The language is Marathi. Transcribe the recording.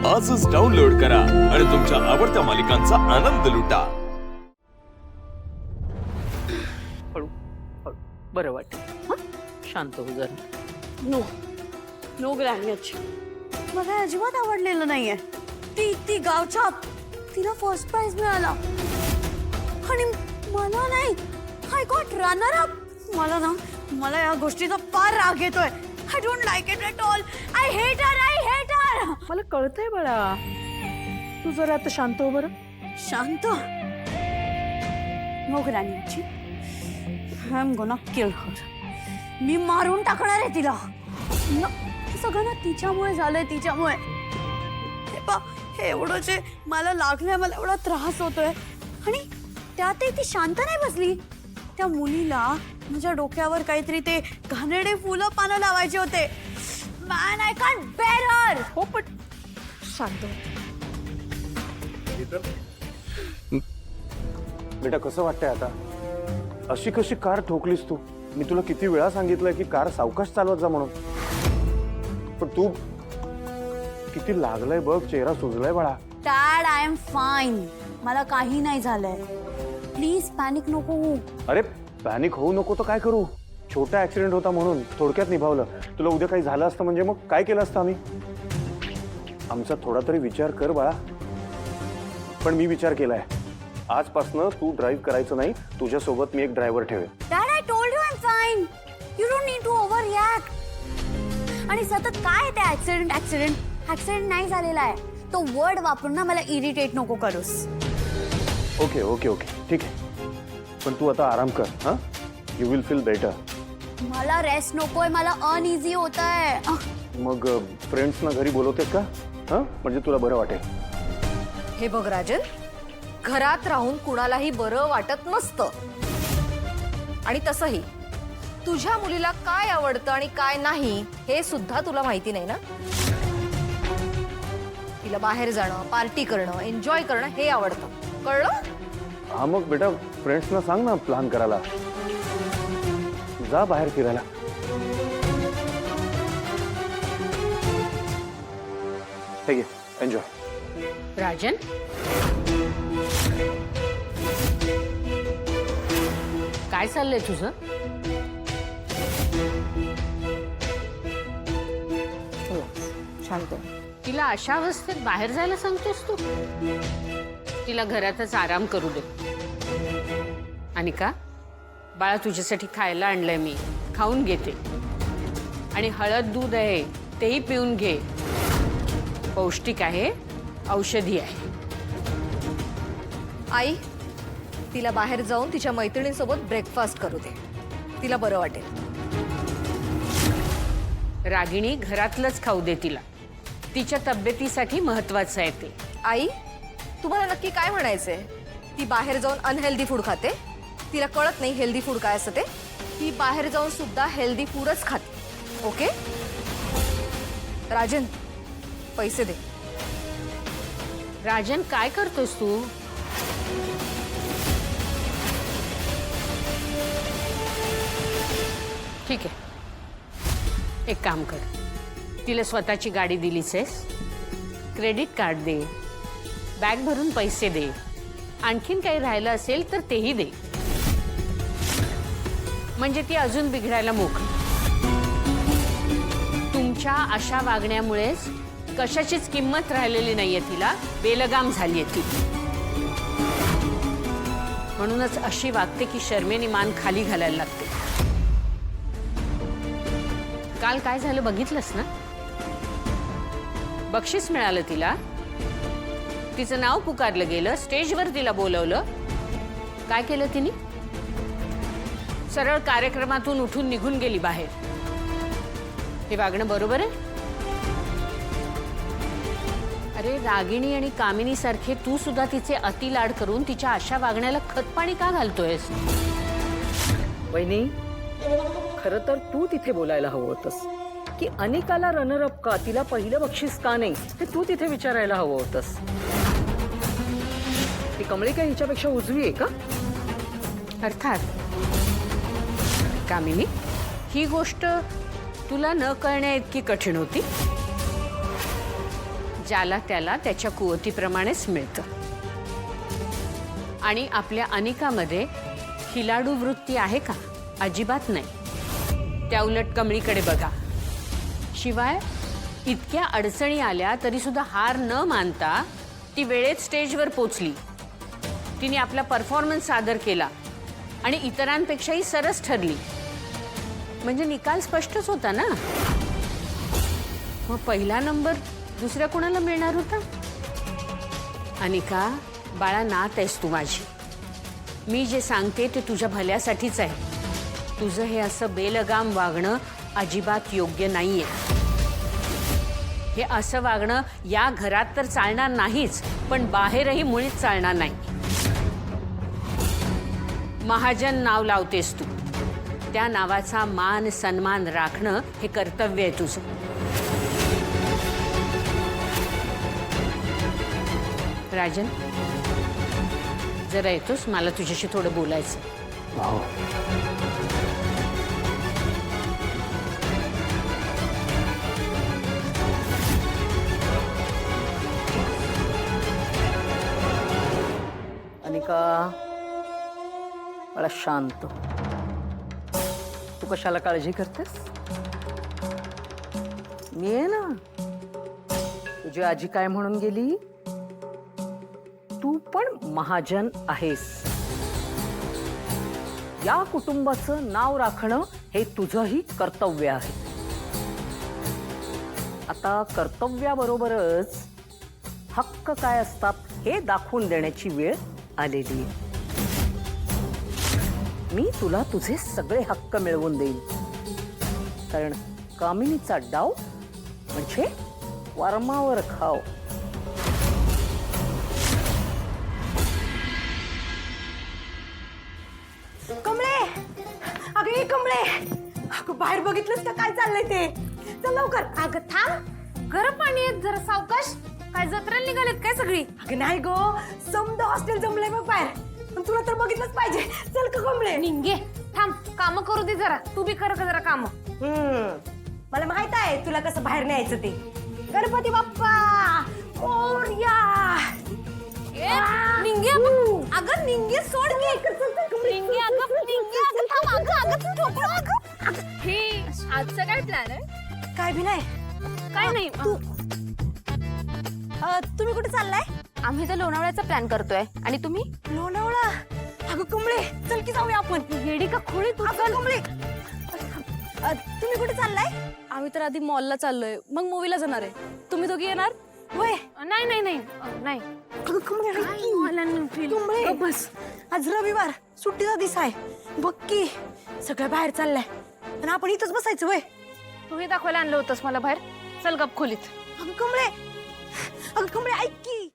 आजच डाउनलोड करा आणि तुमच्या आवडत्या मालिकांचा आनंद लुटा। हळू हळू बरं वाटेल। शांत हो जरा। नो नो ग्रॅन्युअच मला अजिबात आवडलेलं नाहीये। ती गावच्या तिला फर्स्ट प्राइज मिळाला आणि मला नाही। I got runner up. मला या गोष्टीचा फार राग येतोय। I don't like it at all. I hate her. मला कळतंय बाळा, तू जरा आता शांत हो बरं। शांत नो ग्रॅन्युअची I am gonna kill her. मी मारून टाकणार आहे तिला। सगळं ना तिच्यामुळे झालंय, तिच्यामुळे। हे एवढं जे मला लागलंय, मला एवढा त्रास होतोय आणि त्यातही ती शांत नाही बसली। त्या मुलीला माझ्या डोक्यावर काहीतरी ते घाणेरडे फुलं पानं लावायचे होते। मॅन आय कांट बेअर हर। हो पण शांत हो। बेटा कसं वाटतंय आता? अशी कशी कार ठोकलीस तू? मी तुला किती वेळा सांगितलंय की कार सावकाश चालवत जा म्हणून, पण तू किती लागलंय बघ, चेहरा सुजलाय बाळा। डॅड आय एम फाईन, मला काही नाही झालंय। प्लीज पॅनिक नको होऊ। अरे पॅनिक होऊ नको तर काय करू? छोटा ऍक्सिडेंट होता म्हणून थोडक्यात निभावलं। तुला उद्या काही झालं असतं म्हणजे मग काय केलं असतं आम्ही? आमचा थोडा तरी विचार कर बाळा। पण मी विचार केलाय, आजपासनं तू ड्राईव्ह करायचं नाही, तुझ्यासोबत मी एक ड्रायव्हर ठेवेन। Dad I told you I am fine. You don't need to overreact. आणि सतत काय ते ऍक्सिडेंट नाही झालेला आहे। तो वर्ड वापरून ना मला इरिटेट नको करूस। ओके ओके ओके ठीक आहे, पण तू आता आराम कर। हा, यू विल फील बेटर। मला रेस्ट नकोय, मला अनइझी होतंय। मग फ्रेंड्सना घरी बोलवतेस का? हा, म्हणजे तुला बरं वाटेल। हे बघ राजन, घरात राहून कुणालाही बरं वाटत नसतं। आणि तसंही तुझ्या मुलीला काय आवडतं आणि काय नाही हे सुद्धा तुला माहिती नाही ना। तिला बाहेर जाणं, पार्टी करणं, एन्जॉय करणं हे आवडतं, कळलं? हा मग बेटा फ्रेंड्सना सांग ना प्लॅन करायला, जा बाहेर फिरायला। ठीक आहे, एन्जॉय। राजन काय चाललंय तुझं? हो शांत हो। तिला अशा अवस्थेत बाहेर जायला सांगतोस तू? तिला घरातच आराम करू दे। आणि का बाळा, तुझ्यासाठी खायला आणलंय मी, खाऊन घेते। आणि हळद दूध आहे तेही पिऊन घे, पौष्टिक आहे, औषधी आहे। आई, तिला बाहेर जाऊन तिच्या मैत्रिणींसोबत ब्रेकफास्ट करू दे, तिला बरं वाटेल। रागिणी घरातलंच खाऊ दे तिला, तिच्या तब्येतीसाठी महत्वाचं आहे ते। आई, तुम्हाला नक्की काय म्हणायचंय? ती बाहेर जाऊन अनहेल्दी फूड खाते, तिला कळत नाही हेल्दी फूड काय असतं ते। ती बाहेर जाऊन सुद्धा हेल्दी फूडच खाते, ओके? राजन, पैसे दे। राजन काय करतोस तू? ठीक आहे, एक काम कर, तिला स्वतःची गाडी दिलीस आहेस, क्रेडिट कार्ड दे, बॅग भरून पैसे दे, आणखीन काही राहिलं असेल तर तेही दे, म्हणजे ती अजून बिघडायला मोकळी। तुमच्या अशा वागण्यामुळेच कशाचीच किंमत राहिलेली नाहीये तिला, बेलगाम झालीये ती। म्हणूनच अशी वागते की शर्मेने मान खाली घालायला लागते। काल काय झालं बघितलंस ना? बक्षीस मिळालं तिला, तिचं नाव पुकारलं गेलं, स्टेजवर तिला बोलवलं। काय केलं तिने? सरळ कार्यक्रमातून उठून निघून गेली बाहेर। हे वागणं बरोबर आहे? अरे रागिणी आणि कामिनी सारखे तू सुद्धा तिचे अतिलाड करून तिच्या अशा वागण्याला खतपाणी का घालतोयस? वहिनी, खरं तर तू तिथे बोलायला हवं होतंस की अनिकाला रनरअप का, तिला पहिलं बक्षीस का नाही, हे तू तिथे विचारायला हवं होतंस। ती कमळी काय हिच्यापेक्षा उजवी आहे का? अर्थात कामिनी, ही गोष्ट तुला न कळण्या इतकी कठीण होती? ज्याला त्याला त्याच्या कुवतीप्रमाणेच मिळतं. आणि आपल्या अनिकामध्ये खिलाडू वृत्ती आहे का? अजिबात नाही. त्या उलट कमळीकडे बघा. शिवाय इतक्या अडचणी आल्या तरी सुद्धा हार न मानता ती वेळेत स्टेजवर पोचली. तिने आपला परफॉर्मन्स सादर केला आणि इतरांपेक्षाही सरस ठरली. म्हणजे निकाल स्पष्टच होता ना. मग पहिला नंबर दुसऱ्या कोणाला मिळणार होता? अनिका बाळा, नात आहेस तू माझी. मी जे सांगते ते तुझ्या भल्यासाठीच आहे. तुझं हे असं बेलगाम वागणं अजिबात योग्य नाहीये. हे असं वागणं या घरात तर चालणार नाहीच, पण बाहेरही मुळीच चालणार नाही. महाजन नाव लावतेस तू. त्या नावाचा मान सन्मान राखणं हे कर्तव्य आहे तुझं. राजन, जरा येतोस? मला तुझ्याशी थोडं बोलायचं. हो. अनिका, मला शांत. तू कशाला काळजी करतेस? मी आहे ना. तुझी आजी काय म्हणून गेली? तू पण महाजन आहेस. या कुटुंबाचं नाव राखणं हे तुझंही कर्तव्य आहे. आता कर्तव्याबरोबरच हक्क काय असतात हे दाखवून देण्याची वेळ आलेली आहे. मी तुला तुझे सगळे हक्क मिळवून देईन. कारण कामिनीचा डाव म्हणजे वर्मावर खाव. कमळे, अगं ये कमळे. अगं बाहेर बघितलंस का काय चाललंय ते? चल लवकर. अगं थांब, गरम पाणी आहे, जरा सावकाश. काय जत्रेला निघालेत काय सगळी? अगं नाही गो, समद हॉस्टेल जमलंय बघ बाहेर. पण तुला तर बघितलंच पाहिजे. चल का कमळे. निंगे थांब, काम करू दे जरा. तू बी कर का जरा काम. मला माहित आहे तुला कसं बाहेर न्यायचं ते. गणपती बाप्पा मोरया. निंगे अगं निंगे सोड की. निंगे अगं थांब. अगं ठोकलो अगं. हे आजचा काय प्लॅन आहे? काय भी नाही. काय नाही. तुम्ही कुठे चाललाय? आम्ही तर लोणावळ्याचा प्लॅन करतोय. आणि तुम्ही? लोणावळा. अगं कमळे, चल की जाऊया आपण. येडी का खोळी तू? कमळे, तुम्ही कुठे चाललाय? आम्ही तर आधी मॉलला चाललोय, मग मूवीला जाणार आहे. तुम्ही दोघी येणार? वय नाही नाही नाही नाही. अगं कमळे, बस. आज रविवार, सुट्टीचा दिवस आहे. बघ की सगळं बाहेर चाललंय आणि आपण इथंच बसायचं. वय तू हे दाखवायला आणलं होतंस मला बाहेर. चल गप खोलीत. अगं कमळे, ऐक की.